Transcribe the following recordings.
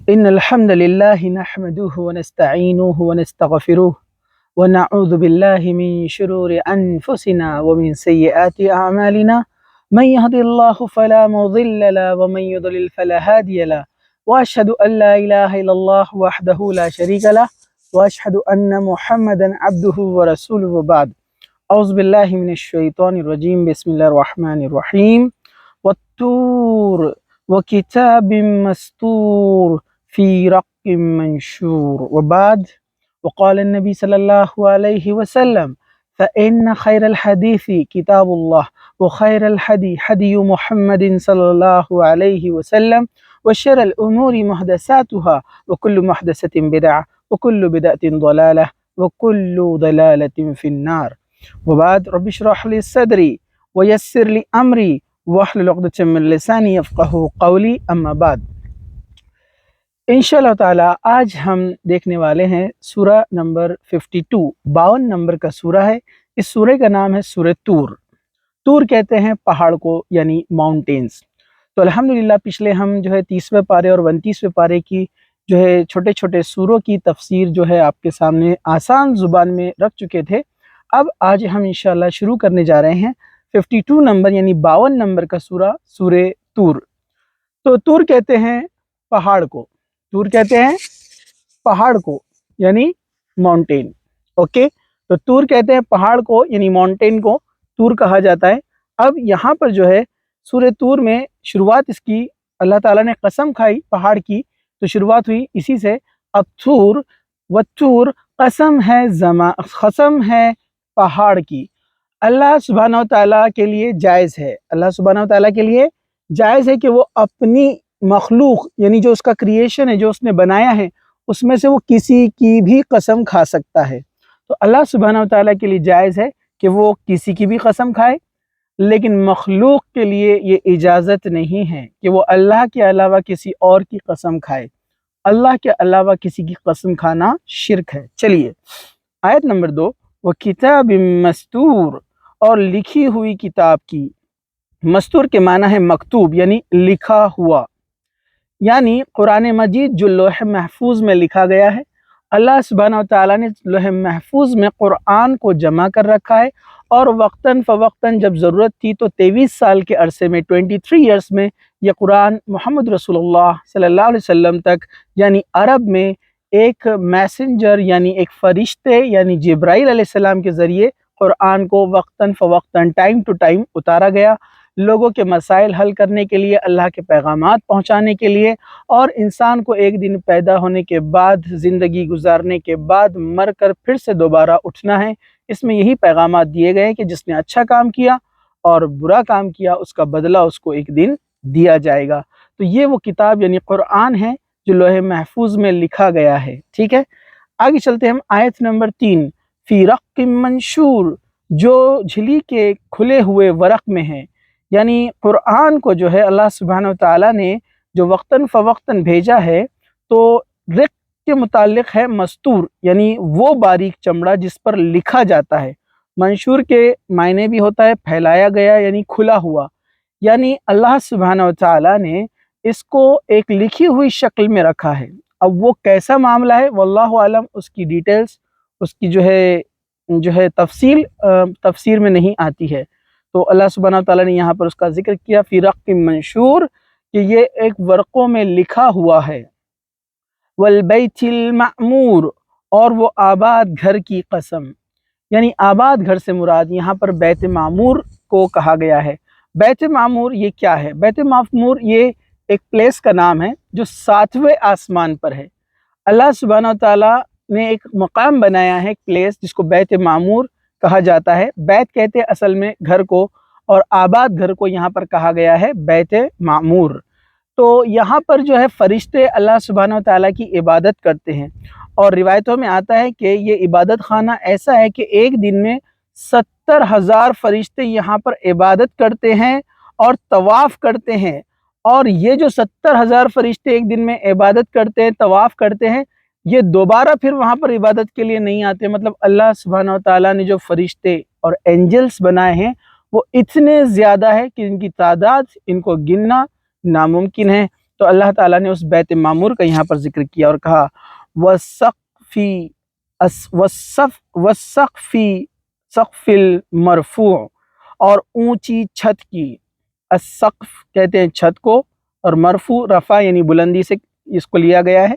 إن الحمد لله نحمده ونستعينه ونستغفره ونعوذ بالله من شرور أنفسنا ومن سيئات أعمالنا من يهد الله فلا مضل له ومن يضلل فلا هادي له وأشهد أن لا إله إلا الله وحده لا شريك له وأشهد أن محمدا عبده ورسوله وبعد أعوذ بالله من الشيطان الرجيم بسم الله الرحمن الرحيم والطور وكتاب مستور في رق منشور وبعد وقال النبي صلى الله عليه وسلم فإن خير الحديث كتاب الله وخير الهدي هدي محمد صلى الله عليه وسلم وشر الأمور محدثاتها وكل محدثة بدعة وكل بدعة ضلالة وكل ضلالة في النار وبعد رب اشرح لي صدري ويسر لي أمري واحلل عقدة من لساني يفقهوا قولي اما بعد۔ انشاءاللہ تعالی آج ہم دیکھنے والے ہیں سورہ نمبر 52، 52 نمبر کا سورہ ہے۔ اس سورہ کا نام ہے سورہ طور۔ طور کہتے ہیں پہاڑ کو، یعنی ماؤنٹینز۔ تو الحمدللہ پچھلے ہم 30ویں پارے اور 29ویں پارے کی چھوٹے چھوٹے سوروں کی تفسیر آپ کے سامنے آسان زبان میں رکھ چکے تھے۔ اب آج ہم انشاءاللہ شروع کرنے جا رہے ہیں 52 نمبر یعنی 52 نمبر کا سورہ، سورہ طور۔ تو طور کہتے ہیں پہاڑ کو، طور کہتے ہیں پہاڑ کو یعنی ماؤنٹین۔ اوکے، تو طور کہتے ہیں پہاڑ کو یعنی ماؤنٹین کو طور کہا جاتا ہے۔ اب یہاں پر سورہ طور میں شروعات اس کی اللہ تعالیٰ نے قسم کھائی پہاڑ کی، تو شروعات ہوئی اسی سے، الطور والطور، قسم ہے پہاڑ کی۔ اللہ سبحانہ و تعالیٰ کے لیے جائز ہے، اللہ سبحانہ و تعالیٰ کے لیے جائز ہے کہ وہ اپنی مخلوق یعنی جو اس کا کریشن ہے، جو اس نے بنایا ہے، اس میں سے وہ کسی کی بھی قسم کھا سکتا ہے۔ تو اللہ سبحانہ و تعالیٰ کے لیے جائز ہے کہ وہ کسی کی بھی قسم کھائے، لیکن مخلوق کے لیے یہ اجازت نہیں ہے کہ وہ اللہ کے علاوہ کسی اور کی قسم کھائے۔ اللہ کے علاوہ کسی کی قسم کھانا شرک ہے۔ چلیے آیت نمبر 2، وَكِتَابٍ مَسْطُورٍ، اور لکھی ہوئی کتاب کی۔ مستور کے معنی ہے مکتوب یعنی لکھا ہوا، یعنی قرآن مجید جو لوح محفوظ میں لکھا گیا ہے۔ اللہ سبحانہ و تعالیٰ نے لوح محفوظ میں قرآن کو جمع کر رکھا ہے، اور وقتاً فوقتاً جب ضرورت تھی تو 23 سال کے عرصے میں 23 ایئرس میں یہ قرآن محمد رسول اللہ صلی اللہ علیہ وسلم تک، یعنی عرب میں ایک میسنجر یعنی ایک فرشتے یعنی جبرائیل علیہ السلام کے ذریعے قرآن کو وقتاً فوقتاً ٹائم ٹو ٹائم اتارا گیا، لوگوں کے مسائل حل کرنے کے لیے، اللہ کے پیغامات پہنچانے کے لیے، اور انسان کو ایک دن پیدا ہونے کے بعد، زندگی گزارنے کے بعد مر کر پھر سے دوبارہ اٹھنا ہے۔ اس میں یہی پیغامات دیے گئے کہ جس نے اچھا کام کیا اور برا کام کیا، اس کا بدلہ اس کو ایک دن دیا جائے گا۔ تو یہ وہ کتاب یعنی قرآن ہے جو لوح محفوظ میں لکھا گیا ہے۔ ٹھیک ہے، آگے چلتے ہیں ہم آیت نمبر 3، فی رق منشور، جو جھلی کے کھلے ہوئے ورق میں ہے۔ یعنی قرآن کو اللہ سبحانہ وتعالیٰ نے جو وقتاً فوقتاً بھیجا ہے، تو رق کے متعلق ہے مستور، یعنی وہ باریک چمڑا جس پر لکھا جاتا ہے۔ منشور کے معنی بھی ہوتا ہے پھیلایا گیا یعنی کھلا ہوا، یعنی اللہ سبحانہ وتعالیٰ نے اس کو ایک لکھی ہوئی شکل میں رکھا ہے۔ اب وہ کیسا معاملہ ہے واللہ عالم، اس کی ڈیٹیلز، اس کی تفسیر میں نہیں آتی ہے۔ تو اللہ سبحانہ وتعالیٰ نے یہاں پر اس کا ذکر کیا فی رق منشور، کہ یہ ایک ورقوں میں لکھا ہوا ہے۔ والبیت المعمور، اور وہ آباد گھر کی قسم، یعنی آباد گھر سے مراد یہاں پر بیت معمور کو کہا گیا ہے۔ بیت معمور یہ کیا ہے؟ بیت معمور یہ ایک پلیس کا نام ہے جو 7ویں آسمان پر ہے۔ اللہ سبحانہ وتعالیٰ نے ایک مقام بنایا ہے، ایک پلیس جس کو بیت معمور کہا جاتا ہے۔ بیت کہتے ہیں اصل میں گھر کو، اور آباد گھر کو یہاں پر کہا گیا ہے بیت معمور۔ تو یہاں پر فرشتے اللہ سبحانہ وتعالیٰ کی عبادت کرتے ہیں، اور روایتوں میں آتا ہے کہ یہ عبادت خانہ ایسا ہے کہ ایک دن میں 70,000 فرشتے یہاں پر عبادت کرتے ہیں اور طواف کرتے ہیں۔ اور یہ جو 70,000 فرشتے ایک دن میں عبادت کرتے ہیں، طواف کرتے ہیں، یہ دوبارہ پھر وہاں پر عبادت کے لیے نہیں آتے۔ مطلب اللہ سبحانہ وتعالیٰ نے جو فرشتے اور اینجلز بنائے ہیں وہ اتنے زیادہ ہے کہ ان کی تعداد، ان کو گننا ناممکن ہے۔ تو اللہ تعالیٰ نے اس بیت معمور کا یہاں پر ذکر کیا اور کہا سقف المرفوع، اور اونچی چھت کی. السقف کہتے ہیں چھت کو، اور مرفوع رفع یعنی بلندی سے اس کو لیا گیا ہے.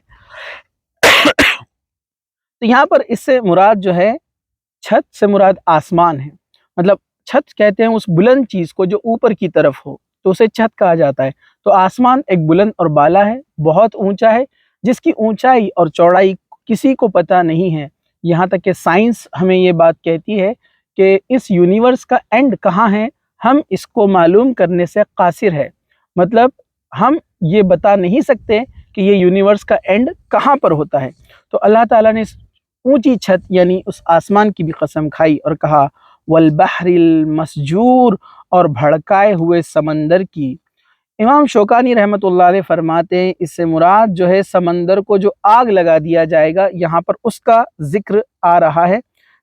تو یہاں پر اس سے مراد جو ہے چھت سے مراد آسمان ہے. مطلب چھت کہتے ہیں اس بلند چیز کو جو اوپر کی طرف ہو، تو اسے چھت کہا جاتا ہے. تو آسمان ایک بلند اور بالا ہے، بہت اونچا ہے، جس کی اونچائی اور چوڑائی کسی کو پتہ نہیں ہے. یہاں تک کہ سائنس ہمیں یہ بات کہتی ہے کہ اس یونیورس کا اینڈ کہاں ہے، ہم اس کو معلوم کرنے سے قاصر ہے. مطلب ہم یہ بتا نہیں سکتے کہ یہ یونیورس کا اینڈ کہاں پر ہوتا ہے. تو اللہ تعالیٰ نے اس اونچی چھت یعنی اس آسمان کی بھی قسم کھائی اور کہا والبحر المسجور، اور بھڑکائے ہوئے سمندر کی. امام شوکانی رحمۃ اللہ علیہ فرماتے ہیں اس سے مراد جو ہے سمندر کو جو آگ لگا دیا جائے گا، یہاں پر اس کا ذکر آ رہا ہے.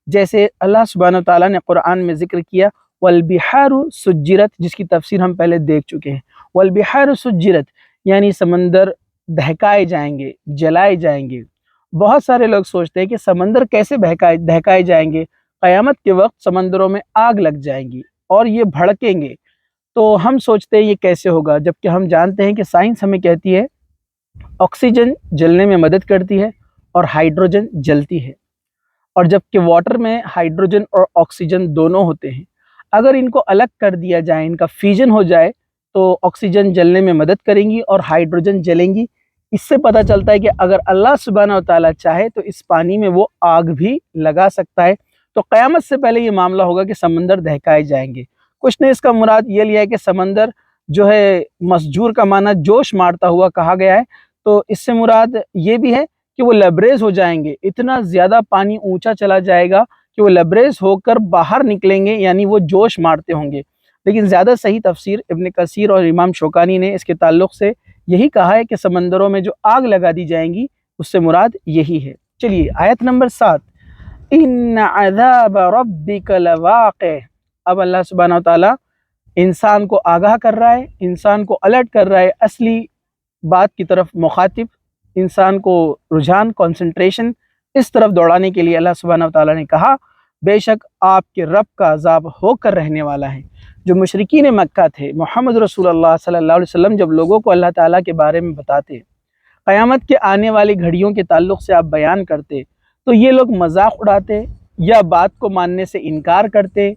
جیسے اللہ سبحانہ وتعالیٰ نے قرآن میں ذکر کیا والبحار سجرت، جس کی تفسیر ہم پہلے دیکھ چکے ہیں. والبحار سجرت یعنی سمندر دہکائے جائیں گے، جلائے جائیں گے. بہت سارے لوگ سوچتے ہیں کہ سمندر کیسے دہکائے جائیں گے؟ قیامت کے وقت سمندروں میں آگ لگ جائیں گی اور یہ بھڑکیں گے. تو ہم سوچتے ہیں یہ کیسے ہوگا، جبکہ ہم جانتے ہیں کہ سائنس ہمیں کہتی ہے آکسیجن جلنے میں مدد کرتی ہے اور ہائیڈروجن جلتی ہے. اور جبکہ واٹر میں ہائیڈروجن اور آکسیجن دونوں ہوتے ہیں. اگر ان کو الگ کر دیا جائے، ان کا فیوژن ہو جائے، تو آکسیجن جلنے میں مدد کریں گی اور ہائیڈروجن جلیں گی. اس سے پتہ چلتا ہے کہ اگر اللہ سبحانہ وتعالیٰ چاہے تو اس پانی میں وہ آگ بھی لگا سکتا ہے. تو قیامت سے پہلے یہ معاملہ ہوگا کہ سمندر دہکائے جائیں گے. کچھ نے اس کا مراد یہ لیا ہے کہ سمندر جو ہے مسجور کا معنی جوش مارتا ہوا کہا گیا ہے. تو اس سے مراد یہ بھی ہے کہ وہ لبریز ہو جائیں گے. اتنا زیادہ پانی اونچا چلا جائے گا کہ وہ لبریز ہو کر باہر نکلیں گے، یعنی وہ جوش مارتے ہوں گے. لیکن زیادہ صحیح تفسیر ابن کثیر اور امام شوکانی نے اس کے تعلق سے یہی کہا ہے کہ سمندروں میں جو آگ لگا دی جائیں گی اس سے مراد یہی ہے. چلیے آیت نمبر 7، ان عذاب ربک لواقع. اب اللہ سبحانہ وتعالیٰ انسان کو آگاہ کر رہا ہے، انسان کو الرٹ کر رہا ہے، اصلی بات کی طرف مخاطب، انسان کو رجحان، کنسنٹریشن اس طرف دوڑانے کے لیے اللہ سبحانہ وتعالیٰ نے کہا بے شک آپ کے رب کا عذاب ہو کر رہنے والا ہے. جو مشرکین مکہ تھے، محمد رسول اللہ صلی اللہ علیہ وسلم جب لوگوں کو اللہ تعالیٰ کے بارے میں بتاتے، قیامت کے آنے والی گھڑیوں کے تعلق سے آپ بیان کرتے، تو یہ لوگ مذاق اڑاتے یا بات کو ماننے سے انکار کرتے.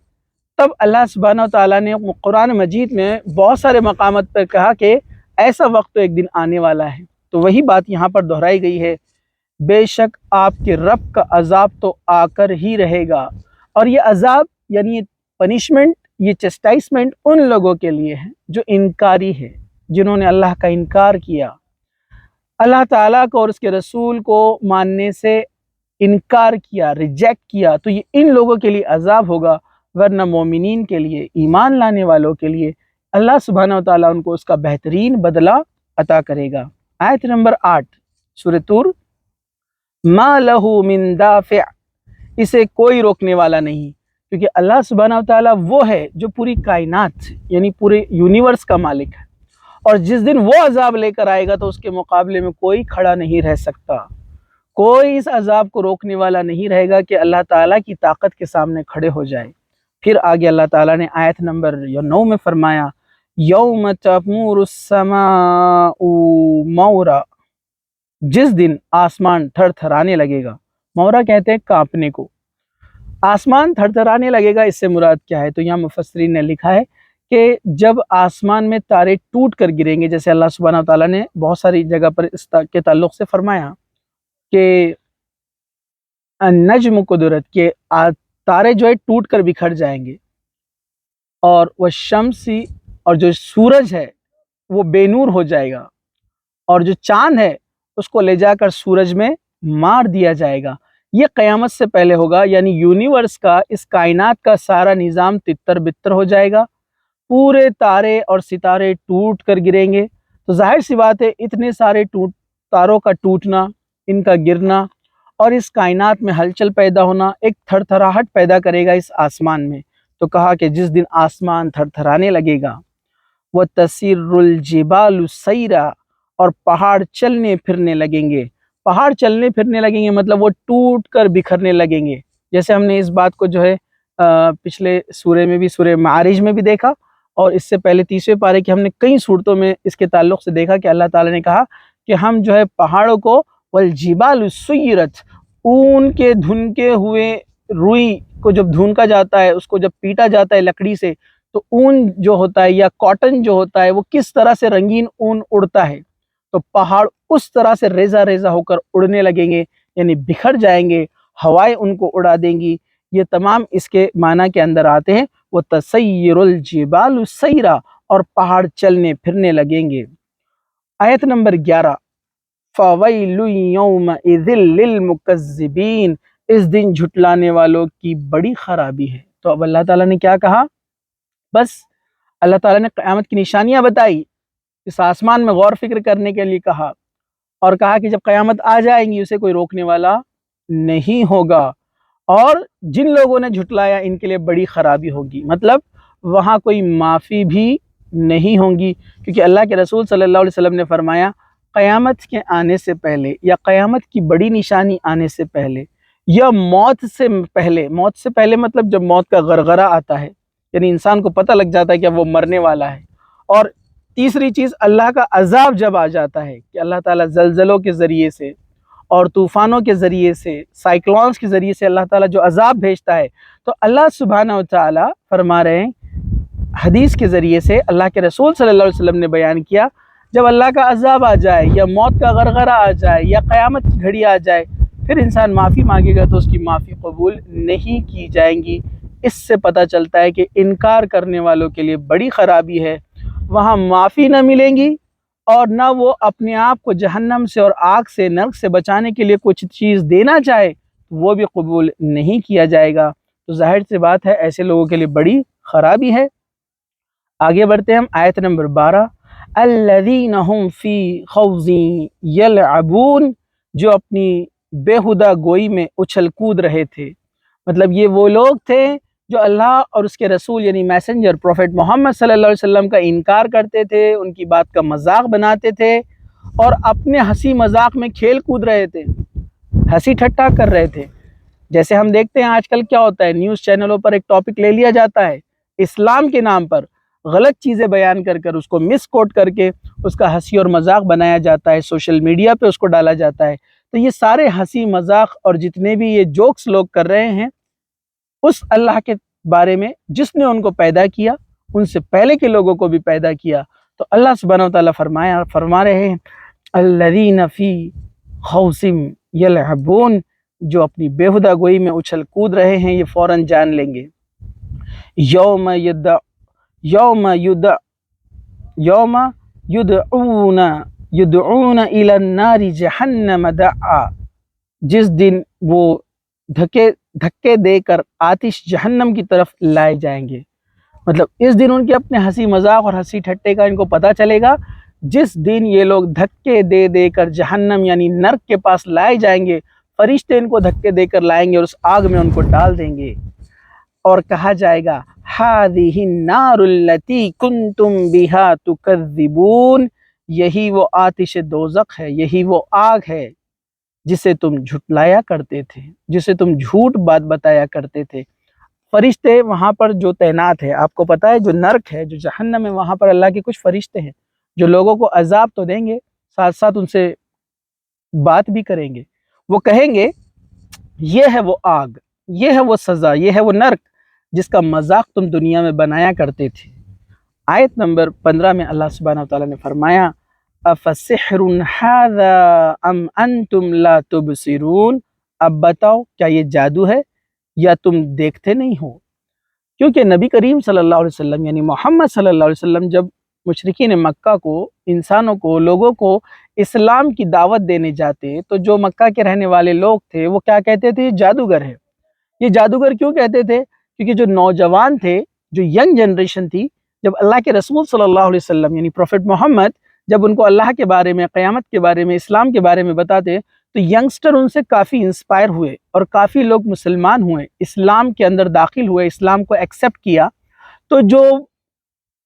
تب اللہ سبحانہ وتعالیٰ نے قرآن مجید میں بہت سارے مقامات پر کہا کہ ایسا وقت تو ایک دن آنے والا ہے. تو وہی بات یہاں پر دہرائی گئی ہے، بے شک آپ کے رب کا عذاب تو آ کر ہی رہے گا. اور یہ عذاب یعنی یہ پنشمنٹ، یہ چسٹائسمنٹ ان لوگوں کے لیے ہے جو انکاری ہے، جنہوں نے اللہ کا انکار کیا، اللہ تعالیٰ کو اور اس کے رسول کو ماننے سے انکار کیا، ریجیکٹ کیا. تو یہ ان لوگوں کے لیے عذاب ہوگا، ورنہ مومنین کے لیے، ایمان لانے والوں کے لیے اللہ سبحانہ وتعالیٰ ان کو اس کا بہترین بدلہ عطا کرے گا. آیت نمبر 8 سورۃ طور، ما لہ من دافع، اسے کوئی روکنے والا نہیں، کیونکہ اللہ سبحانہ وتعالیٰ وہ ہے جو پوری کائنات یعنی پورے یونیورس کا مالک ہے. اور جس دن وہ عذاب لے کر آئے گا تو اس کے مقابلے میں کوئی کھڑا نہیں رہ سکتا. کوئی اس عذاب کو روکنے والا نہیں رہے گا کہ اللہ تعالیٰ کی طاقت کے سامنے کھڑے ہو جائے. پھر آگے اللہ تعالیٰ نے آیت نمبر 9 میں فرمایا یوم تمور السماء مورا، جس دن آسمان تھر تھرانے لگے گا. مورا کہتے ہیں کانپنے کو. آسمان تھر تھرانے لگے گا، اس سے مراد کیا ہے؟ تو یہاں مفسرین نے لکھا ہے کہ جب آسمان میں تارے ٹوٹ کر گریں گے، جیسے اللہ سبحانہ وتعالیٰ نے بہت ساری جگہ پر اس کے تعلق سے فرمایا کہ النجم قدرت کے تارے جو ہے ٹوٹ کر بکھر جائیں گے، اور وہ شمسی، اور جو سورج ہے وہ بے نور ہو جائے گا، اور جو چاند ہے اس کو لے جا کر سورج میں مار دیا جائے گا. یہ قیامت سے پہلے ہوگا، یعنی یونیورس کا، اس کائنات کا سارا نظام تتر بتر ہو جائے گا، پورے تارے اور ستارے ٹوٹ کر گریں گے. تو ظاہر سی بات ہے اتنے سارے تاروں کا ٹوٹنا، ان کا گرنا اور اس کائنات میں ہلچل پیدا ہونا ایک تھر تھراہٹ پیدا کرے گا اس آسمان میں. تو کہا کہ جس دن آسمان تھر تھرانے لگے گا، وَتَسِرُّ الْجِبَالُ سَيْرًا، اور پہاڑ چلنے پھرنے لگیں گے۔ پہاڑ چلنے پھرنے لگیں گے مطلب وہ ٹوٹ کر بکھرنے لگیں گے، جیسے ہم نے اس بات کو جو ہے پچھلے سورے میں بھی، سورہ معارج میں بھی دیکھا، اور اس سے پہلے تیسرے پارے کی ہم نے کئی صورتوں میں اس کے تعلق سے دیکھا کہ اللہ تعالیٰ نے کہا کہ ہم جو ہے پہاڑوں کو والجبال سیرت، اون کے دھنکے ہوئے روئی کو جب دھونکا جاتا ہے، اس کو جب پیٹا جاتا ہے لکڑی سے، تو اون جو ہوتا ہے یا کاٹن جو ہوتا ہے وہ کس طرح سے رنگین اون اڑتا ہے، تو پہاڑ اس طرح سے ریزہ ریزہ ہو کر اڑنے لگیں گے، یعنی بکھر جائیں گے، ہوائیں ان کو اڑا دیں گی۔ یہ تمام اس کے معنی کے اندر آتے ہیں، وہ تسیر الجبال سیرا، اور پہاڑ چلنے پھرنے لگیں گے۔ آیت نمبر 11، فَوَيْلٌ يَوْمَئِذٍ لِّلْمُكَذِّبِينَ، اس دن جھٹلانے والوں کی بڑی خرابی ہے۔ تو اب اللہ تعالیٰ نے کیا کہا؟ بس اللہ تعالیٰ نے قیامت کی نشانیاں بتائی، اس آسمان میں غور فکر کرنے کے لیے کہا، اور کہا کہ جب قیامت آ جائیں گی اسے کوئی روکنے والا نہیں ہوگا، اور جن لوگوں نے جھٹلایا ان کے لیے بڑی خرابی ہوگی، مطلب وہاں کوئی معافی بھی نہیں ہوگی، کیونکہ اللہ کے رسول صلی اللہ علیہ وسلم نے فرمایا قیامت کے آنے سے پہلے یا قیامت کی بڑی نشانی آنے سے پہلے یا موت سے پہلے مطلب جب موت کا غرغرہ آتا ہے، یعنی انسان کو پتہ لگ جاتا ہے کہ اب وہ مرنے والا ہے، اور تیسری چیز اللہ کا عذاب جب آ جاتا ہے کہ اللہ تعالیٰ زلزلوں کے ذریعے سے اور طوفانوں کے ذریعے سے، سائیکلونز کے ذریعے سے اللہ تعالیٰ جو عذاب بھیجتا ہے، تو اللہ سبحانہ و تعالیٰ فرما رہے ہیں حدیث کے ذریعے سے، اللہ کے رسول صلی اللہ علیہ وسلم نے بیان کیا، جب اللہ کا عذاب آ جائے یا موت کا غرغرہ آ جائے یا قیامت کی گھڑی آ جائے، پھر انسان معافی مانگے گا تو اس کی معافی قبول نہیں کی جائیں گی۔ اس سے پتہ چلتا ہے کہ انکار کرنے والوں کے لیے بڑی خرابی ہے، وہاں معافی نہ ملیں گی، اور نہ وہ اپنے آپ کو جہنم سے اور آگ سے، نرک سے بچانے کے لیے کچھ چیز دینا چاہے وہ بھی قبول نہیں کیا جائے گا۔ تو ظاہر سی بات ہے ایسے لوگوں کے لیے بڑی خرابی ہے۔ آگے بڑھتے ہیں ہم، آیت نمبر 12، الذین هم فی خوض یلعبون، جو اپنی بےہودہ گوئی میں اچھل کود رہے تھے، مطلب یہ وہ لوگ تھے جو اللہ اور اس کے رسول یعنی میسنجر پروفیٹ محمد صلی اللہ علیہ وسلم کا انکار کرتے تھے، ان کی بات کا مذاق بناتے تھے، اور اپنے ہنسی مذاق میں کھیل کود رہے تھے، ہنسی ٹھٹا کر رہے تھے۔ جیسے ہم دیکھتے ہیں آج کل کیا ہوتا ہے، نیوز چینلوں پر ایک ٹاپک لے لیا جاتا ہے، اسلام کے نام پر غلط چیزیں بیان کر کر اس کو مس کوٹ کر کے اس کا ہنسی اور مذاق بنایا جاتا ہے، سوشل میڈیا پہ اس کو ڈالا جاتا ہے۔ تو یہ سارے ہنسی مذاق اور جتنے بھی یہ جوکس لوگ کر رہے ہیں، اس اللہ کے بارے میں جس نے ان کو پیدا کیا، ان سے پہلے کے لوگوں کو بھی پیدا کیا۔ تو اللہ سبحانہ وتعالیٰ فرما رہے ہیں الذین فی خوض یلعبون، جو اپنی بےہودہ گوئی میں اچھل کود رہے ہیں، یہ فوراً جان لیں گے۔ یوم یدعون الی النار جہنم دعا، جس دن وہ دھکے دے کر آتش جہنم کی طرف لائے جائیں گے، مطلب اس دن ان کے اپنے ہنسی مذاق اور ہنسی ٹھٹے کا ان کو پتہ چلے گا، جس دن یہ لوگ دھکے دے دے کر جہنم یعنی نرک کے پاس لائے جائیں گے، فرشتے ان کو دھکے دے کر لائیں گے اور اس آگ میں ان کو ڈال دیں گے، اور کہا جائے گا ہذہ النار التی کنتم بہا تکذبون، یہی وہ آتش دوزخ ہے، یہی وہ آگ ہے جسے تم جھٹلایا کرتے تھے، جسے تم جھوٹ بات بتایا کرتے تھے۔ فرشتے وہاں پر جو تعینات ہے، آپ کو پتہ ہے جو نرک ہے، جو جہنم ہے، وہاں پر اللہ کے کچھ فرشتے ہیں جو لوگوں کو عذاب تو دیں گے، ساتھ ساتھ ان سے بات بھی کریں گے، وہ کہیں گے یہ ہے وہ آگ، یہ ہے وہ سزا، یہ ہے وہ نرک جس کا مذاق تم دنیا میں بنایا کرتے تھے۔ آیت نمبر 15 میں اللہ سبحانہ وتعالیٰ نے فرمایا افسحر ھذا ام انتم لا تبصرون، اب بتاؤ کیا یہ جادو ہے یا تم دیکھتے نہیں ہو؟ کیونکہ نبی کریم صلی اللہ علیہ وسلم یعنی محمد صلی اللہ علیہ وسلم جب مشرکین مکہ کو، انسانوں کو، لوگوں کو اسلام کی دعوت دینے جاتے تو جو مکہ کے رہنے والے لوگ تھے وہ کیا کہتے تھے؟ جادوگر ہے۔ یہ جادوگر کیوں کہتے تھے؟ کیونکہ جو نوجوان تھے، جو ینگ جنریشن تھی، جب اللہ کے رسول صلی اللہ علیہ وسلم یعنی پروفیٹ محمد جب ان کو اللہ کے بارے میں، قیامت کے بارے میں، اسلام کے بارے میں بتاتے تو ینگسٹر ان سے کافی انسپائر ہوئے اور کافی لوگ مسلمان ہوئے، اسلام کے اندر داخل ہوئے، اسلام کو ایکسیپٹ کیا۔ تو جو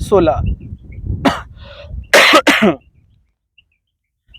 16,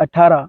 18,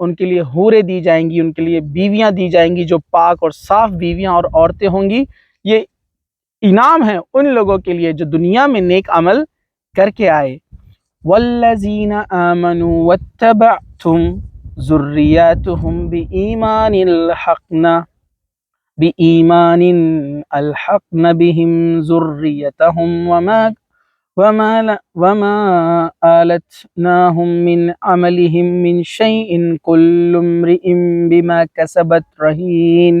ان کے لیے حوریں دی جائیں گی، ان کے لیے بیویاں دی جائیں گی جو پاک اور صاف بیویاں اور عورتیں ہوں گی۔ یہ انعام ہے ان لوگوں کے لیے جو دنیا میں نیک عمل کر کے آئے۔ والذین آمنوا واتبعتم ذریاتهم بإیمان الحقنا بهم ذریتهم وما آلتناهم من عملهم من شيء كل امرئ بما كسبت رهين۔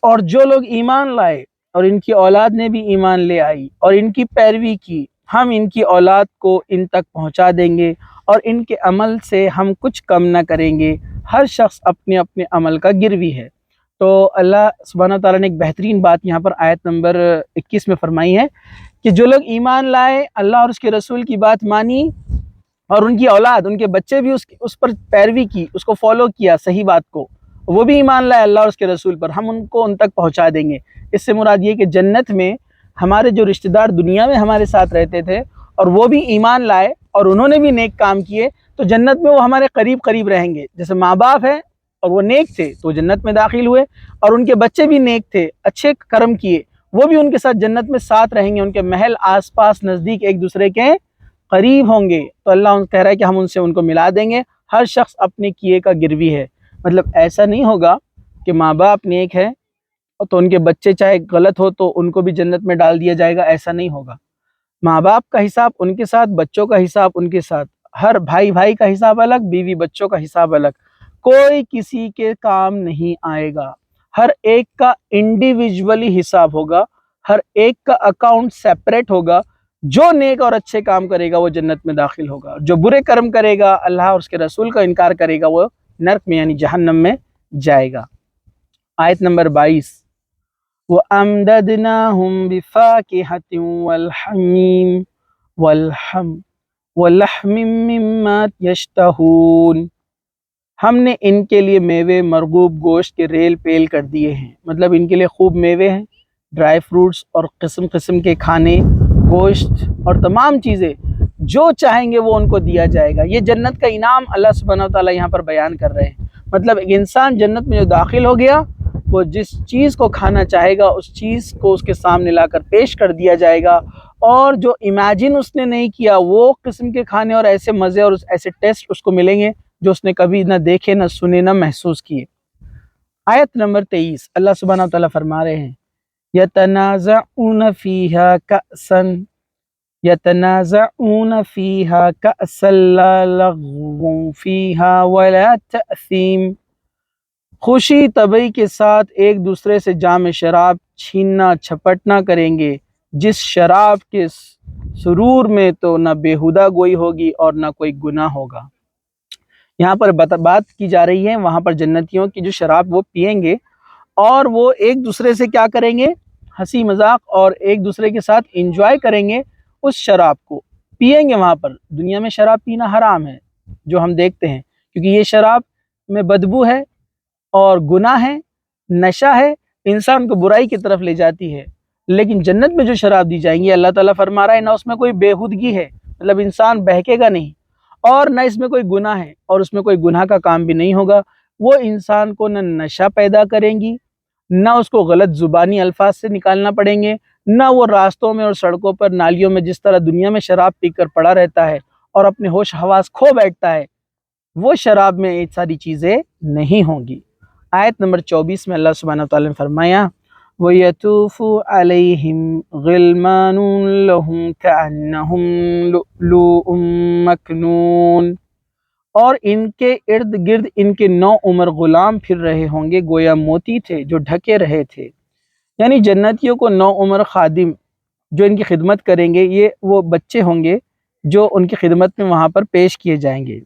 اور جو لوگ ایمان لائے اور ان کی اولاد نے بھی ایمان لے آئی اور ان کی پیروی کی، ہم ان کی اولاد کو ان تک پہنچا دیں گے اور ان کے عمل سے ہم کچھ کم نہ کریں گے۔ ہر شخص اپنے اپنے عمل کا گروی ہے۔ تو اللہ سبحانہ و تعالیٰ نے ایک بہترین بات یہاں پر آیت نمبر 21 میں فرمائی ہے کہ جو لوگ ایمان لائے، اللہ اور اس کے رسول کی بات مانی، اور ان کی اولاد، ان کے بچے بھی اس پر پیروی کی، اس کو فالو کیا صحیح بات کو، وہ بھی ایمان لائے اللہ اور اس کے رسول پر، ہم ان کو ان تک پہنچا دیں گے۔ اس سے مراد یہ کہ جنت میں ہمارے جو رشتہ دار دنیا میں ہمارے ساتھ رہتے تھے اور وہ بھی ایمان لائے اور انہوں نے بھی نیک کام کیے، تو جنت میں وہ ہمارے قریب قریب رہیں گے۔ جیسے ماں باپ ہے اور وہ نیک تھے تو جنت میں داخل ہوئے، اور ان کے بچے بھی نیک تھے، اچھے کرم کیے، وہ بھی ان کے ساتھ جنت میں ساتھ رہیں گے، ان کے محل آس پاس نزدیک ایک دوسرے کے قریب ہوں گے۔ تو اللہ کہہ رہا ہے کہ ہم ان سے ان کو ملا دیں گے۔ ہر شخص اپنے کیے کا گروی ہے، مطلب ایسا نہیں ہوگا کہ ماں باپ نیک ہے تو ان کے بچے چاہے غلط ہو تو ان کو بھی جنت میں ڈال دیا جائے گا، ایسا نہیں ہوگا۔ ماں باپ کا حساب ان کے ساتھ، بچوں کا حساب ان کے ساتھ، ہر بھائی کا حساب الگ، بیوی بچوں کا حساب الگ، کوئی کسی کے کام نہیں آئے گا۔ ہر ایک کا انڈیویجولی حساب ہوگا، ہر ایک کا اکاؤنٹ سیپریٹ ہوگا۔ جو نیک اور اچھے کام کرے گا وہ جنت میں داخل ہوگا، جو برے کرم کرے گا، اللہ اور اس کے رسول کا انکار کرے گا، وہ نرک میں یعنی جہنم میں جائے گا۔ آیت نمبر 22، وَأَمْدَدْنَاهُمْ بِفَاكِهَةٍ وَلَحْمٍ مِّمَّا يَشْتَهُونَ۔ ہم نے ان کے لیے میوے مرغوب گوشت کے ریل پیل کر دیے ہیں، مطلب ان کے لیے خوب میوے ہیں، ڈرائی فروٹس اور قسم قسم کے کھانے، گوشت اور تمام چیزیں جو چاہیں گے وہ ان کو دیا جائے گا۔ یہ جنت کا انعام اللہ سبحانہ و تعالیٰ یہاں پر بیان کر رہے ہیں۔ مطلب ایک انسان جنت میں جو داخل ہو گیا، وہ جس چیز کو کھانا چاہے گا اس چیز کو اس کے سامنے لا کر پیش کر دیا جائے گا، اور جو امیجن اس نے نہیں کیا وہ قسم کے کھانے اور ایسے مزے اور ایسے ٹیسٹ اس کو ملیں گے جو اس نے کبھی نہ دیکھے، نہ سنے، نہ محسوس کیے۔ آیت نمبر 23، اللہ سبحانہ و تعالیٰ فرما رہے ہیں يَتَنَازَعُونَ فِيهَا كَأْسًا لَا لَغْوٌ فِيهَا وَلَا تَأْثِيمٌ۔ خوشی طبعی کے ساتھ ایک دوسرے سے جام شراب چھیننا جھپٹنا کریں گے، جس شراب کے سرور میں تو نہ بیہودہ گوئی ہوگی اور نہ کوئی گناہ ہوگا۔ یہاں پر بات کی جا رہی ہے وہاں پر جنتیوں کی جو شراب وہ پئیں گے، اور وہ ایک دوسرے سے کیا کریں گے، ہنسی مذاق اور ایک دوسرے کے ساتھ انجوائے کریں گے، اس شراب کو پئیں گے۔ وہاں پر دنیا میں شراب پینا حرام ہے جو ہم دیکھتے ہیں، کیونکہ یہ شراب میں بدبو ہے اور گناہ ہے، نشہ ہے، انسان کو برائی کی طرف لے جاتی ہے۔ لیکن جنت میں جو شراب دی جائیں گی، اللہ تعالیٰ فرما رہا ہے نہ اس میں کوئی بےہودگی ہے، مطلب انسان بہکے گا نہیں، اور نہ اس میں کوئی گناہ ہے، اور اس میں کوئی گناہ کا کام بھی نہیں ہوگا۔ وہ انسان کو نہ نشہ پیدا کریں گی، نہ اس کو غلط زبانی الفاظ سے نکالنا پڑیں گے، نہ وہ راستوں میں اور سڑکوں پر نالیوں میں جس طرح دنیا میں شراب پی کر پڑا رہتا ہے اور اپنے ہوش حواس کھو بیٹھتا ہے، وہ شراب میں یہ ساری چیزیں نہیں ہوں گی۔ آیت نمبر 24 میں اللہ سبحانہ وتعالی نے فرمایا وَيَطُوفُ عَلَيْهِمْ غِلْمَانٌ لَهُمْ كَأَنَّهُمْ لُؤْلُؤٌ مَّكْنُونٌ، اور ان کے ارد گرد ان کے 9 عمر غلام پھر رہے ہوں گے گویا موتی تھے جو ڈھکے رہے تھے۔ یعنی جنتیوں کو 9 عمر خادم جو ان کی خدمت کریں گے، یہ وہ بچے ہوں گے جو ان کی خدمت میں وہاں پر پیش کیے جائیں گے،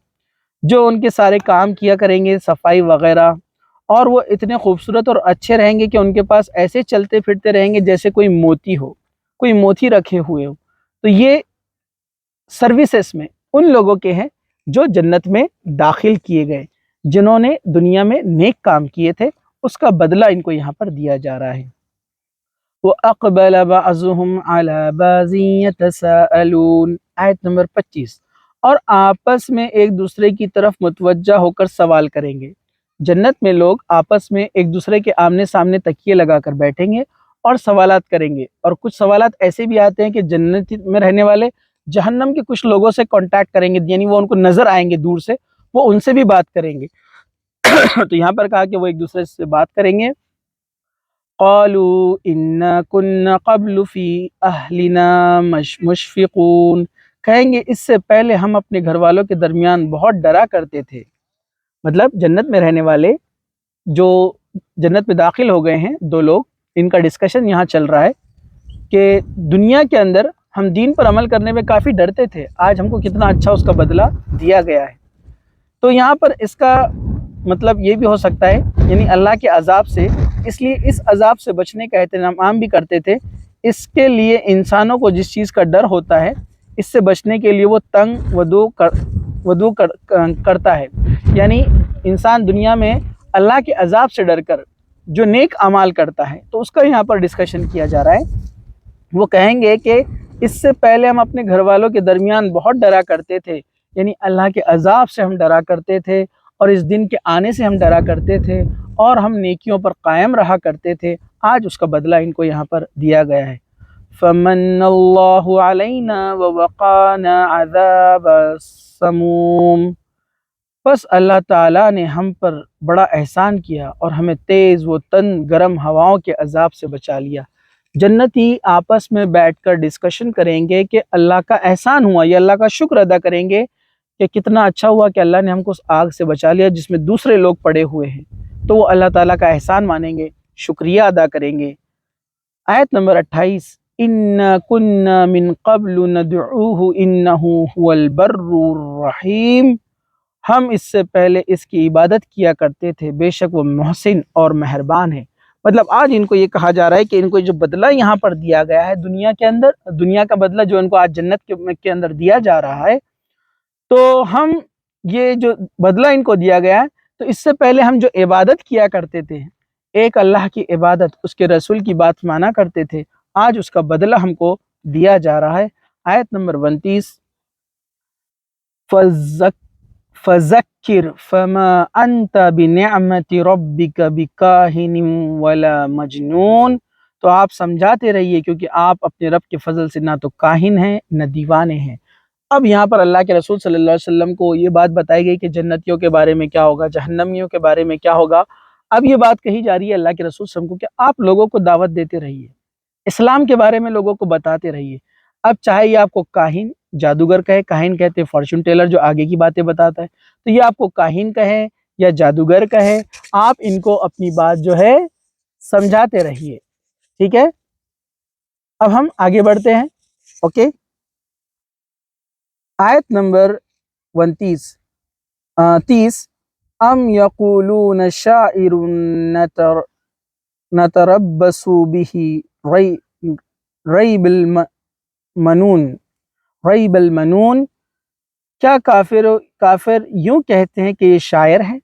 جو ان کے سارے کام کیا کریں گے، صفائی وغیرہ، اور وہ اتنے خوبصورت اور اچھے رہیں گے کہ ان کے پاس ایسے چلتے پھرتے رہیں گے جیسے کوئی موتی ہو، کوئی موتی رکھے ہوئے ہو۔ تو یہ سروسز میں ان لوگوں کے ہیں جو جنت میں داخل کیے گئے، جنہوں نے دنیا میں نیک کام کیے تھے، اس کا بدلہ ان کو یہاں پر دیا جا رہا ہے۔ وَأَقْبَلَ بَعْضُهُمْ عَلَى بَعْضٍ يَتَسَاءَلُونَ، آیت نمبر 25، اور آپس میں ایک دوسرے کی طرف متوجہ ہو کر سوال کریں گے۔ جنت میں لوگ آپس میں ایک دوسرے کے آمنے سامنے تکیے لگا کر بیٹھیں گے اور سوالات کریں گے، اور کچھ سوالات ایسے بھی آتے ہیں کہ جنت میں رہنے والے جہنم کے کچھ لوگوں سے کانٹیکٹ کریں گے، یعنی وہ ان کو نظر آئیں گے دور سے، وہ ان سے بھی بات کریں گے۔ تو یہاں پر کہا کہ وہ ایک دوسرے سے بات کریں گے۔ قالوا انا كنا قبل فی اہلنا مشفقون، کہیں گے اس سے پہلے ہم اپنے گھر والوں کے درمیان بہت ڈرا کرتے تھے۔ مطلب جنت میں رہنے والے جو جنت میں داخل ہو گئے ہیں دو لوگ، ان کا ڈسکشن یہاں چل رہا ہے کہ دنیا کے اندر ہم دین پر عمل کرنے میں کافی ڈرتے تھے، آج ہم کو کتنا اچھا اس کا بدلہ دیا گیا ہے۔ تو یہاں پر اس کا مطلب یہ بھی ہو سکتا ہے، یعنی اللہ کے عذاب سے، اس لیے اس عذاب سے بچنے کا اہتمام بھی کرتے تھے۔ اس کے لیے انسانوں کو جس چیز کا ڈر ہوتا ہے، اس سے بچنے کے لیے وہ تنگ ودو کرتا ہے، یعنی انسان دنیا میں اللہ کے عذاب سے ڈر کر جو نیک اعمال کرتا ہے، تو اس کا یہاں پر ڈسکشن کیا جا رہا ہے۔ وہ کہیں گے کہ اس سے پہلے ہم اپنے گھر والوں کے درمیان بہت ڈرا کرتے تھے، یعنی اللہ کے عذاب سے ہم ڈرا کرتے تھے، اور اس دن کے آنے سے ہم ڈرا کرتے تھے، اور ہم نیکیوں پر قائم رہا کرتے تھے، آج اس کا بدلہ ان کو یہاں پر دیا گیا ہے۔ فمن اللہ علینا ووقانا عذاب السموم، بس اللہ تعالیٰ نے ہم پر بڑا احسان کیا اور ہمیں تیز و تن گرم ہواؤں کے عذاب سے بچا لیا۔ جنتی آپس میں بیٹھ کر ڈسکشن کریں گے کہ اللہ کا احسان ہوا، یہ اللہ کا شکر ادا کریں گے کہ کتنا اچھا ہوا کہ اللہ نے ہم کو اس آگ سے بچا لیا جس میں دوسرے لوگ پڑے ہوئے ہیں، تو وہ اللہ تعالیٰ کا احسان مانیں گے، شکریہ ادا کریں گے۔ آیت نمبر 28، اِنَّا كُنَّا مِن قَبْلُ نَدْعُوهُ إِنَّهُ هُوَ الْبَرُّ الرَّحِيمُ، ہم اس سے پہلے اس کی عبادت کیا کرتے تھے، بے شک وہ محسن اور مہربان ہے۔ مطلب آج ان کو یہ کہا جا رہا ہے کہ ان کو جو بدلہ یہاں پر دیا گیا ہے دنیا کے اندر، دنیا کا بدلہ جو ان کو آج جنت کے اندر دیا جا رہا ہے، تو ہم یہ جو بدلہ ان کو دیا گیا ہے، تو اس سے پہلے ہم جو عبادت کیا کرتے تھے، ایک اللہ کی عبادت، اس کے رسول کی بات مانا کرتے تھے، آج اس کا بدلہ ہم کو دیا جا رہا ہے۔ آیت نمبر 29، فَذَكِّرْ فَمَا أَنْتَ بِنِعْمَةِ رَبِّكَ بِكَاهِنٍ وَلَا مَجْنُونٍ، تو آپ سمجھاتے رہیے کیونکہ آپ اپنے رب کے فضل سے نہ تو کاہن ہیں نہ دیوانے ہیں۔ اب یہاں پر اللہ کے رسول صلی اللہ علیہ وسلم کو یہ بات بتائی گئی کہ جنتیوں کے بارے میں کیا ہوگا، جہنمیوں کے بارے میں کیا ہوگا۔ اب یہ بات کہی جا رہی ہے اللہ کے رسول صلی اللہ علیہ وسلم کو کہ آپ لوگوں کو دعوت دیتے رہیے، اسلام کے بارے میں لوگوں کو بتاتے رہیے۔ اب چاہے یہ آپ کو کاہن، جادوگر کہے، کاہن کہتے ہیں فارچون ٹیلر جو آگے کی باتیں بتاتا ہے، تو یہ آپ کو کاہن کہے یا جادوگر کہے، آپ ان کو اپنی بات جو ہے سمجھاتے رہیے، ٹھیک ہے۔ اب ہم آگے بڑھتے ہیں، اوکے۔ آیت نمبر 30، ام یقولون شاعر نتربص به ریب المنون، کیا کافر یوں کہتے ہیں کہ یہ شاعر ہے،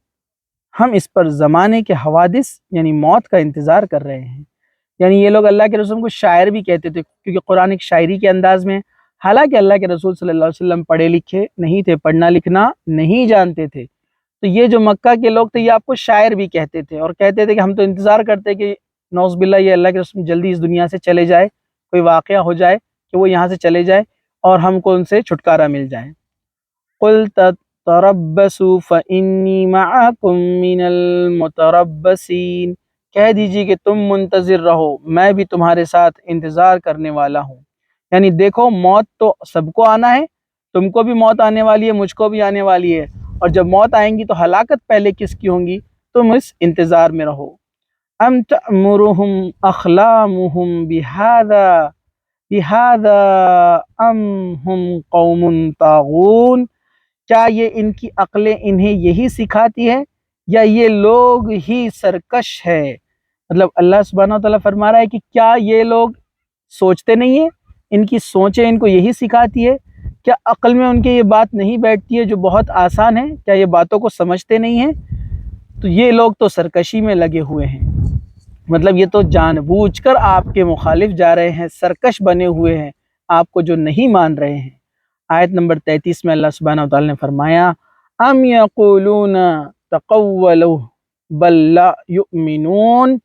ہم اس پر زمانے کے حوادث یعنی موت کا انتظار کر رہے ہیں۔ یعنی یہ لوگ اللہ کے رسول کو شاعر بھی کہتے تھے کیونکہ قرآن ایک شاعری کے انداز میں، حالانکہ اللہ کے رسول صلی اللہ علیہ وسلم پڑھے لکھے نہیں تھے، پڑھنا لکھنا نہیں جانتے تھے، تو یہ جو مکہ کے لوگ تھے یہ آپ کو شاعر بھی کہتے تھے، اور کہتے تھے کہ ہم تو انتظار کرتے کہ نعوذ باللہ یہ اللہ کے رسول جلدی اس دنیا سے چلے جائے، کوئی واقعہ ہو جائے کہ وہ یہاں سے چلے جائے اور ہم کو ان سے چھٹکارا مل جائے۔ قُلْ تَرَبَّصُوا فَإِنِّي مَعَكُم مِّنَ الْمُتَرَبِّصِينَ، کہہ دیجیے کہ تم منتظر رہو، میں بھی تمہارے ساتھ انتظار کرنے والا ہوں۔ یعنی دیکھو موت تو سب کو آنا ہے، تم کو بھی موت آنے والی ہے، مجھ کو بھی آنے والی ہے، اور جب موت آئیں گی تو ہلاکت پہلے کس کی ہوں گی، تم اس انتظار میں رہو۔ ام تأمرہم اخلامہم بہذا ام ہم قوم طاغون، کیا یہ ان کی عقلیں انہیں یہی سکھاتی ہے یا یہ لوگ ہی سرکش ہے۔ مطلب اللہ سبحانہ و تعالیٰ فرما رہا ہے کہ کیا یہ لوگ سوچتے نہیں ہیں، ان کی سوچیں ان کو یہی سکھاتی ہے، کیا عقل میں ان کے یہ بات نہیں بیٹھتی ہے جو بہت آسان ہے، کیا یہ باتوں کو سمجھتے نہیں ہیں، تو یہ لوگ تو سرکشی میں لگے ہوئے ہیں۔ مطلب یہ تو جان بوجھ کر آپ کے مخالف جا رہے ہیں، سرکش بنے ہوئے ہیں، آپ کو جو نہیں مان رہے ہیں۔ آیت نمبر 33 میں اللہ سبحانہ و تعالی نے فرمایا ام یقولون تقولوا بل لا یؤمنون،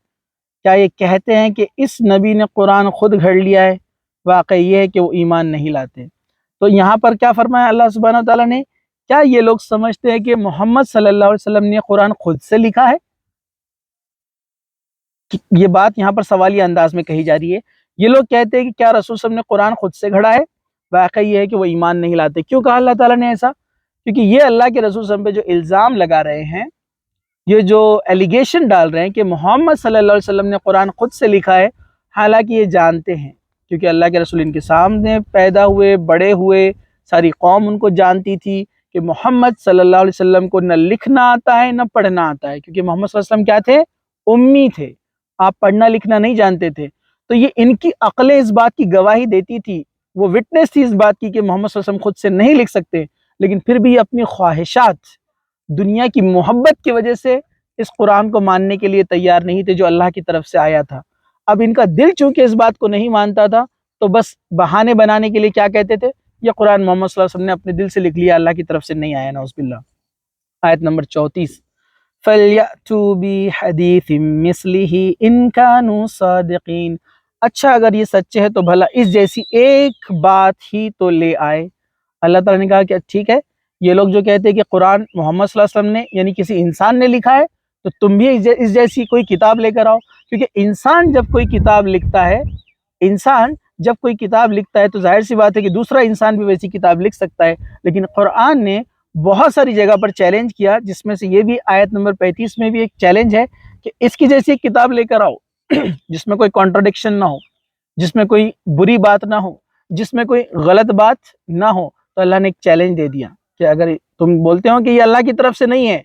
کیا یہ کہتے ہیں کہ اس نبی نے قرآن خود گھڑ لیا ہے؟ واقعی یہ ہے کہ وہ ایمان نہیں لاتے۔ تو یہاں پر کیا فرمایا اللہ سبحانہ و تعالیٰ نے؟ کیا یہ لوگ سمجھتے ہیں کہ محمد صلی اللہ علیہ وسلم نے قرآن خود سے لکھا ہے؟ یہ بات یہاں پر سوالیہ انداز میں کہی جا رہی ہے۔ یہ لوگ کہتے ہیں کہ کیا رسول صلی اللہ علیہ وسلم نے قرآن خود سے گھڑا ہے؟ واقعی یہ ہے کہ وہ ایمان نہیں لاتے۔ کیوں کہا اللہ تعالیٰ نے ایسا؟ کیونکہ یہ اللہ کے رسول صلی اللہ علیہ وسلم پہ جو الزام لگا رہے ہیں، یہ جو ایلیگیشن ڈال رہے ہیں کہ محمد صلی اللہ علیہ وسلم نے قرآن خود سے لکھا ہے، حالانکہ یہ جانتے ہیں، کیونکہ اللہ کے رسول ان کے سامنے پیدا ہوئے، بڑے ہوئے، ساری قوم ان کو جانتی تھی کہ محمد صلی اللہ علیہ وسلم کو نہ لکھنا آتا ہے نہ پڑھنا آتا ہے، کیونکہ محمد صلی اللہ علیہ وسلم کیا تھے؟ امی تھے، آپ پڑھنا لکھنا نہیں جانتے تھے۔ تو یہ ان کی عقلیں اس بات کی گواہی دیتی تھی، وہ وٹنس تھی اس بات کی کہ محمد صلی اللہ علیہ وسلم خود سے نہیں لکھ سکتے، لیکن پھر بھی اپنی خواہشات، دنیا کی محبت کی وجہ سے اس قرآن کو ماننے کے لیے تیار نہیں تھے جو اللہ کی طرف سے آیا تھا۔ اب ان کا دل چونکہ اس بات کو نہیں مانتا تھا، تو بس بہانے بنانے کے لیے کیا کہتے تھے؟ یہ قرآن محمد صلی اللہ علیہ وسلم نے اپنے دل سے لکھ لیا، اللہ کی طرف سے نہیں آیا، نعوذ باللہ۔ آیت نمبر 34 فَلْيَأْتُوا بِحَدِيثٍ مِثْلِهِ إِن كَانُوا صَادِقِينَ، اچھا اگر یہ سچے ہیں تو بھلا اس جیسی ایک بات ہی تو لے آئے۔ اللہ تعالیٰ نے کہا کہ ٹھیک ہے، یہ لوگ جو کہتے ہیں کہ قرآن محمد صلی اللہ علیہ وسلم نے یعنی کسی انسان نے لکھا ہے، تو تم بھی اس جیسی کوئی کتاب لے کر آؤ، کیونکہ انسان جب کوئی کتاب لکھتا ہے، تو ظاہر سی بات ہے کہ دوسرا انسان بھی ویسی کتاب لکھ سکتا ہے۔ لیکن قرآن نے بہت ساری جگہ پر چیلنج کیا، جس میں سے یہ بھی آیت نمبر 35 میں بھی ایک چیلنج ہے کہ اس کی جیسی ایک کتاب لے کر آؤ جس میں کوئی کانٹرڈکشن نہ ہو، جس میں کوئی بری بات نہ ہو، جس میں کوئی غلط بات نہ ہو۔ تو اللہ نے ایک چیلنج دے دیا کہ اگر تم بولتے ہو کہ یہ اللہ کی طرف سے نہیں ہے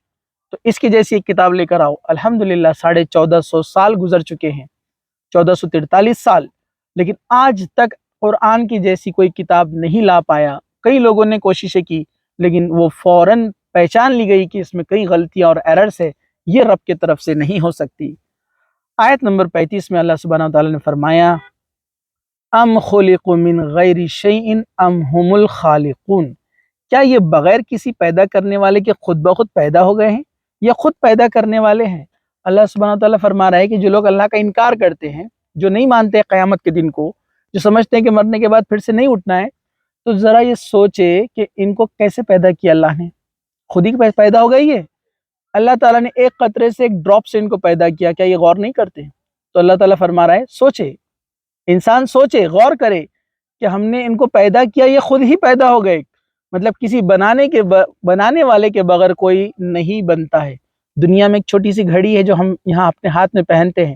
تو اس کی جیسی ایک کتاب لے کر آؤ۔ الحمدللہ 1450 سال گزر چکے ہیں، 1443 سال، لیکن آج تک قرآن کی جیسی کوئی کتاب نہیں لا پایا۔ کئی لوگوں نے کوششیں کی، لیکن وہ فوراً پہچان لی گئی کہ اس میں کئی غلطیاں اور ایررز ہے، یہ رب کی طرف سے نہیں ہو سکتی۔ آیت نمبر 35 میں اللہ سبحانہ وتعالی نے فرمایا ام خلقوا من غیر شیء ام هم الخالقون، کیا یہ بغیر کسی پیدا کرنے والے کے خود بخود پیدا ہو گئے ہیں یا خود پیدا کرنے والے ہیں؟ اللہ سبحانہ وتعالی فرما رہا ہے کہ جو لوگ اللہ کا انکار کرتے ہیں، جو نہیں مانتے قیامت کے دن کو، جو سمجھتے ہیں کہ مرنے کے بعد پھر سے نہیں اٹھنا ہے، تو ذرا یہ سوچے کہ ان کو کیسے پیدا کیا اللہ نے؟ خود ہی پیدا ہو گئی ہے۔ اللہ تعالیٰ نے ایک قطرے سے، ایک ڈراپ سے ان کو پیدا کیا، کیا یہ غور نہیں کرتے؟ تو اللہ تعالیٰ فرما رہا ہے سوچے، انسان سوچے، غور کرے کہ ہم نے ان کو پیدا کیا، یہ خود ہی پیدا ہو گئے، مطلب کسی بنانے والے کے بغیر کوئی نہیں بنتا ہے۔ دنیا میں ایک چھوٹی سی گھڑی ہے جو ہم یہاں اپنے ہاتھ میں پہنتے ہیں،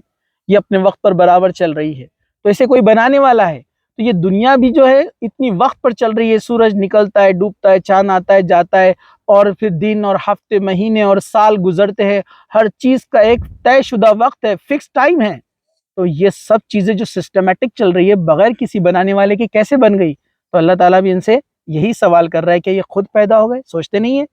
یہ اپنے وقت پر برابر چل رہی ہے، تو اسے کوئی بنانے والا ہے۔ تو یہ دنیا بھی جو ہے اتنی وقت پر چل رہی ہے، سورج نکلتا ہے، ڈوبتا ہے، چاند آتا ہے، جاتا ہے، اور پھر دن اور ہفتے، مہینے اور سال گزرتے ہیں، ہر چیز کا ایک طے شدہ وقت ہے، فکس ٹائم ہے۔ تو یہ سب چیزیں جو سسٹمیٹک چل رہی ہے بغیر کسی بنانے والے کے، کیسے بن گئی؟ تو اللہ تعالیٰ بھی ان سے یہی سوال کر رہا ہے کہ یہ خود پیدا ہو گئے؟ سوچتے نہیں ہیں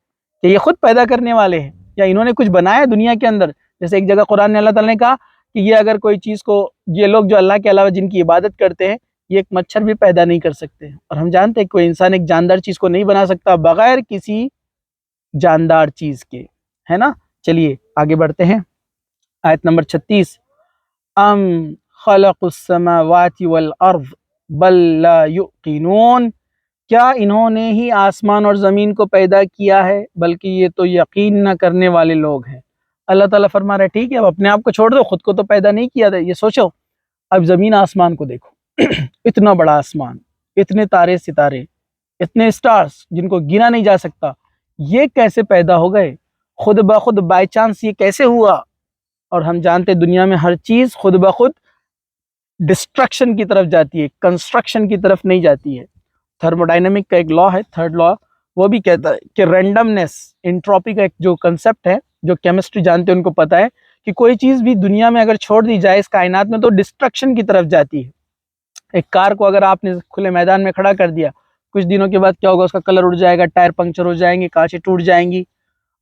کہ یہ خود پیدا کرنے والے ہیں، یا انہوں نے کچھ بنایا دنیا کے اندر؟ جیسے ایک جگہ قرآن نے اللہ تعالیٰ نے کہا کہ یہ اگر کوئی چیز کو، یہ لوگ جو اللہ کے علاوہ جن کی عبادت کرتے ہیں، یہ ایک مچھر بھی پیدا نہیں کر سکتے، اور ہم جانتے ہیں کوئی انسان ایک جاندار چیز کو نہیں بنا سکتا بغیر کسی جاندار چیز کے، ہے نا؟ چلیے آگے بڑھتے ہیں۔ آیت نمبر 36 ام خلق السماوات والارض بل لا یوقنون، کیا انہوں نے ہی آسمان اور زمین کو پیدا کیا ہے بلکہ یہ تو یقین نہ کرنے والے لوگ ہیں۔ اللہ تعالیٰ فرما رہا ہے ٹھیک ہے، اب اپنے آپ کو چھوڑ دو، خود کو تو پیدا نہیں کیا تھا، یہ سوچو اب زمین آسمان کو دیکھو اتنا بڑا آسمان، اتنے تارے ستارے، اتنے سٹارز جن کو گنا نہیں جا سکتا، یہ کیسے پیدا ہو گئے؟ خود بخود بائی چانس یہ کیسے ہوا؟ اور ہم جانتے دنیا میں ہر چیز خود بخود ڈسٹرکشن کی طرف جاتی ہے، کنسٹرکشن کی طرف نہیں جاتی ہے۔ تھرموڈائنمک کا ایک لا ہے، تھرڈ لا، وہ بھی کہتا ہے کہ رینڈمنس، انٹروپی کا ایک جو کنسپٹ ہے، جو کیمسٹری جانتے ہیں ان کو پتا ہے کہ کوئی چیز بھی دنیا میں اگر چھوڑ دی جائے اس کائنات میں تو ڈسٹرکشن کی طرف جاتی ہے۔ ایک کار کو اگر آپ نے کھلے میدان میں کھڑا کر دیا، کچھ دنوں کے بعد کیا ہوگا؟ اس کا کلر اڑ جائے گا، ٹائر پنکچر ہو جائیں گے، کانچیں ٹوٹ جائیں گی،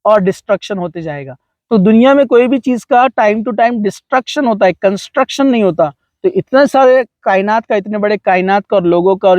اور ڈسٹرکشن ہوتے جائے گا۔ تو دنیا میں کوئی بھی چیز کا ٹائم ٹو ٹائم ڈسٹرکشن ہوتا ہے، کنسٹرکشن نہیں ہوتا۔ تو اتنے سارے کائنات کا، اتنے بڑے کائنات کا اور لوگوں کا اور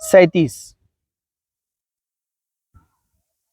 37,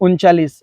39,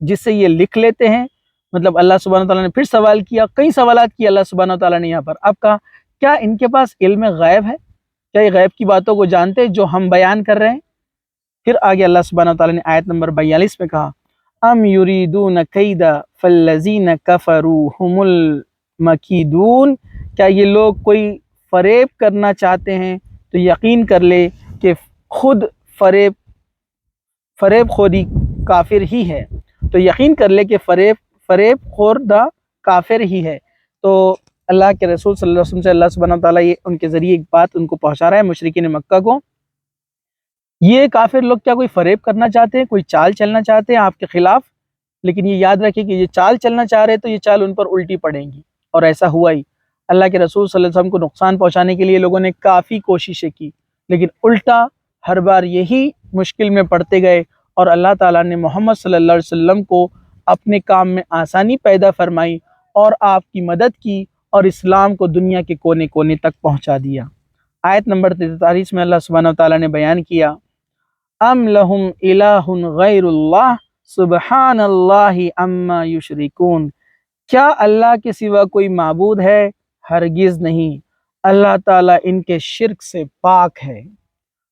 جس سے یہ لکھ لیتے ہیں. مطلب اللہ سبحانہ تعالیٰ نے پھر سوال کیا، کئی سوالات کیے اللہ سبحانہ تعالیٰ نے یہاں پر. اب کہا کیا ان کے پاس علم غیب ہے؟ کیا یہ غیب کی باتوں کو جانتے جو ہم بیان کر رہے ہیں؟ پھر آگے اللہ سبحانہ تعالیٰ نے آیت نمبر 42 میں کہا ام یریدون کیدا فالذین کفروا هم المکیدون، کیا یہ لوگ کوئی فریب کرنا چاہتے ہیں تو یقین کر لے کہ خود فریب خوری کافر ہی ہے. تو یقین کر لے کہ فریب خوردہ کافر ہی ہے. تو اللہ کے رسول صلی اللہ علیہ وسلم سے اللہ سبحانہ تعالیٰ یہ ان کے ذریعے ایک بات ان کو پہنچا رہا ہے مشرکین مکہ کو. یہ کافر لوگ کیا کوئی فریب کرنا چاہتے ہیں، کوئی چال چلنا چاہتے ہیں آپ کے خلاف؟ لیکن یہ یاد رکھیں کہ یہ چال چلنا چاہ رہے تو یہ چال ان پر الٹی پڑیں گی، اور ایسا ہوا ہی. اللہ کے رسول صلی اللہ علیہ وسلم کو نقصان پہنچانے کے لیے لوگوں نے کافی کوششیں کی، لیکن الٹا ہر بار یہی مشکل میں پڑتے گئے، اور اللہ تعالیٰ نے محمد صلی اللہ علیہ وسلم کو اپنے کام میں آسانی پیدا فرمائی اور آپ کی مدد کی اور اسلام کو دنیا کے کونے کونے تک پہنچا دیا. آیت نمبر 43 میں اللہ سبحانہ تعالیٰ نے بیان کیا ام لہم الہ غیر اللہ سبحان اللہ عما یشرکون، کیا اللہ کے سوا کوئی معبود ہے؟ ہرگز نہیں، اللہ تعالیٰ ان کے شرک سے پاک ہے.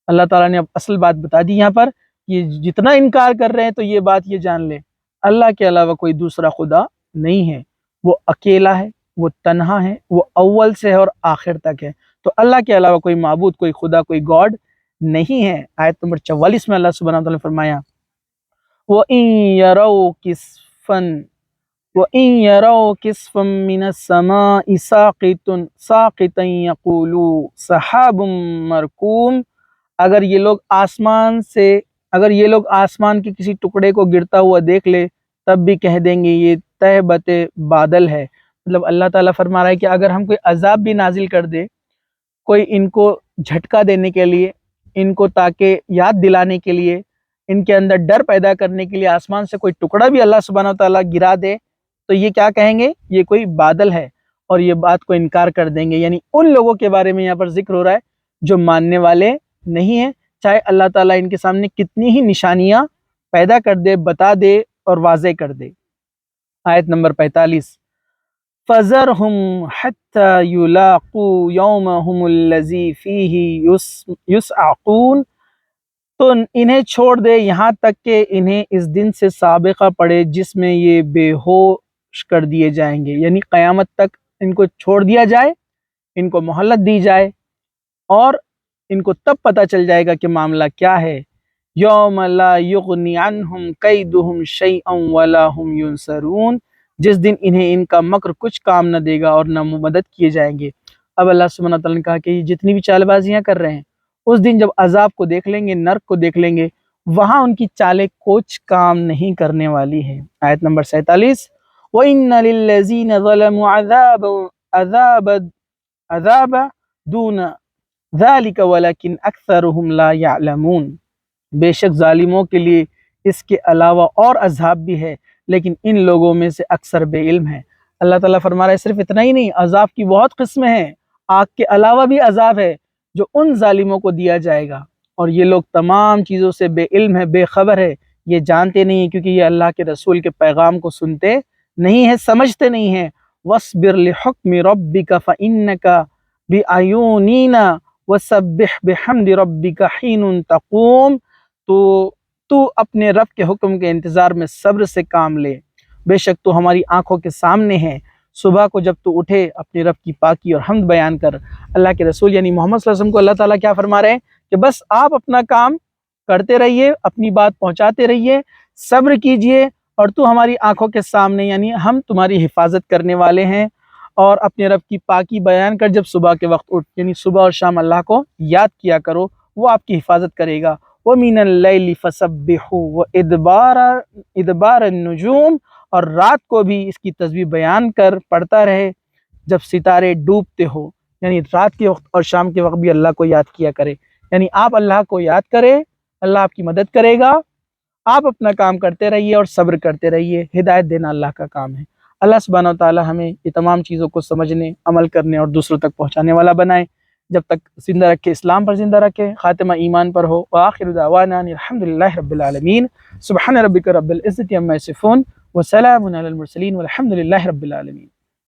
اللہ تعالیٰ نے اب اصل بات بتا دی یہاں پر. یہ جتنا انکار کر رہے ہیں تو یہ بات یہ جان لے اللہ کے علاوہ کوئی دوسرا خدا نہیں ہے، وہ اکیلا ہے، وہ تنہا ہے، وہ اول سے ہے اور آخر تک ہے. تو اللہ کے علاوہ کوئی معبود، کوئی خدا، کوئی گاڈ نہیں ہے. آیت نمبر 44 میں اللہ سبحانہ وتعالی نے فرمایا وَإِن يَرَوْا كِسْفًا مِّنَ السَّمَاءِ سَاقِطًا يَقُولُوا سَحَابٌ مَّرْكُومٌ، اگر یہ لوگ آسمان کے کسی ٹکڑے کو گرتا ہوا دیکھ لے تب بھی کہہ دیں گے یہ تہبت بادل ہے. مطلب اللہ تعالیٰ فرما رہا ہے کہ اگر ہم کوئی عذاب بھی نازل کر دے، کوئی ان کو جھٹکا دینے کے لیے، ان کو تاکہ یاد دلانے کے لیے، ان کے اندر ڈر پیدا کرنے کے لیے آسمان سے کوئی ٹکڑا بھی اللہ سبحانہ وتعالیٰ گرا دے تو یہ کیا کہیں گے؟ یہ کوئی بادل ہے، اور یہ بات کو انکار کر دیں گے. یعنی ان لوگوں کے بارے میں یہاں پر ذکر ہو رہا ہے جو ماننے والے نہیں ہیں، چاہے اللہ تعالیٰ ان کے سامنے کتنی ہی نشانیاں پیدا کر دے، بتا دے اور واضح کر دے. آیت نمبر 45 فَذَرْهُمْ حَتَّى يُلَاقُوا يَوْمَهُمُ الَّذِي فِيهِ يُسْعَقُونَ، تو انہیں چھوڑ دے یہاں تک کہ انہیں اس دن سے سابقہ پڑے جس میں یہ بے ہوش کر دیے جائیں گے. یعنی قیامت تک ان کو چھوڑ دیا جائے، ان کو مہلت دی جائے، اور ان کو تب پتہ چل جائے گا کہ معاملہ کیا ہے. یوم لا یغنی عنہم کیدہم شیئا ولا ہم ینصرون، جس دن انہیں ان کا مکر کچھ کام نہ دے گا اور نہ مدد کیے جائیں گے. اب اللہ سبحانہ تعالیٰ نے کہا کہ یہ جتنی بھی چال بازیاں کر رہے ہیں اس دن جب عذاب کو دیکھ لیں گے، نرک کو دیکھ لیں گے، وہاں ان کی چالیں کچھ کام نہیں کرنے والی ہیں. آیت نمبر 47 وَإِنَّ لِلَّذِينَ ظَلَمُوا عَذَابًا دُونَ ذَلِكَ وَلَكِنْ أَكْثَرُهُمْ لَا يَعْلَمُونَ، بے شک ظالموں کے لیے اس کے علاوہ اور عذاب بھی ہے، لیکن ان لوگوں میں سے اکثر بے علم ہیں. اللہ تعالیٰ فرما رہا ہے صرف اتنا ہی نہیں، عذاب کی بہت قسمیں ہیں، آگ کے علاوہ بھی عذاب ہے جو ان ظالموں کو دیا جائے گا، اور یہ لوگ تمام چیزوں سے بے علم ہے، بے خبر ہے، یہ جانتے نہیں ہیں کیونکہ یہ اللہ کے رسول کے پیغام کو سنتے نہیں ہیں، سمجھتے نہیں ہیں. وَاصْبِرْ لِحُكْمِ رَبِّكَ فَإِنَّكَ بِأَعْيُنِنَا وَسَبِّحْ بِحَمْدِ رَبِّكَ حِينَ تَقُومُ، تو اپنے رب کے حکم کے انتظار میں صبر سے کام لے، بے شک تو ہماری آنکھوں کے سامنے ہے. صبح کو جب تو اٹھے اپنے رب کی پاکی اور حمد بیان کر. اللہ کے رسول یعنی محمد صلی اللہ علیہ وسلم کو اللہ تعالیٰ کیا فرما رہے ہیں کہ بس آپ اپنا کام کرتے رہیے، اپنی بات پہنچاتے رہیے، صبر کیجئے، اور تو ہماری آنکھوں کے سامنے، یعنی ہم تمہاری حفاظت کرنے والے ہیں. اور اپنے رب کی پاکی بیان کر، جب صبح کے وقت اٹھ، یعنی صبح اور شام اللہ کو یاد کیا کرو، وہ آپ کی حفاظت کرے گا. وَمِنَ اللَّيْلِ فَسَبِّحُوا وَإِدْبَارَ النُّجُومِ، اور رات کو بھی اس کی تسبیح بیان کر پڑھتا رہے جب ستارے ڈوبتے ہو. یعنی رات کے وقت اور شام کے وقت بھی اللہ کو یاد کیا کرے. یعنی آپ اللہ کو یاد کرے، اللہ آپ کی مدد کرے گا. آپ اپنا کام کرتے رہیے اور صبر کرتے رہیے. ہدایت دینا اللہ کا کام ہے. اللہ سبحانہ و تعالی ہمیں یہ تمام چیزوں کو سمجھنے، عمل کرنے اور دوسروں تک پہنچانے والا بنائے. جب تک زندہ رکھے اسلام پر زندہ رکھے، خاتمہ ایمان پر ہو۔ وآخر دعوانا الحمدللہ رب العالمین، سبحان ربک رب العزت عما یصفون وسلام علی المرسلین والحمدللہ رب العالمین۔